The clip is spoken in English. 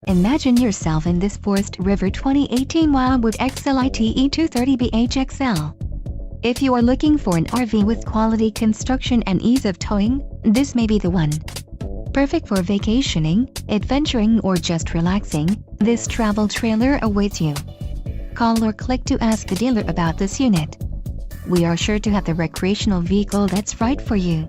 Imagine yourself in this Forest River 2018 WILDWOOD XLITE 230BHXL. If you are looking for an RV with quality construction and ease of towing, this may be the one. Perfect for vacationing, adventuring or just relaxing, this travel trailer awaits you. Call or click to ask the dealer about this unit. We are sure to have the recreational vehicle that's right for you.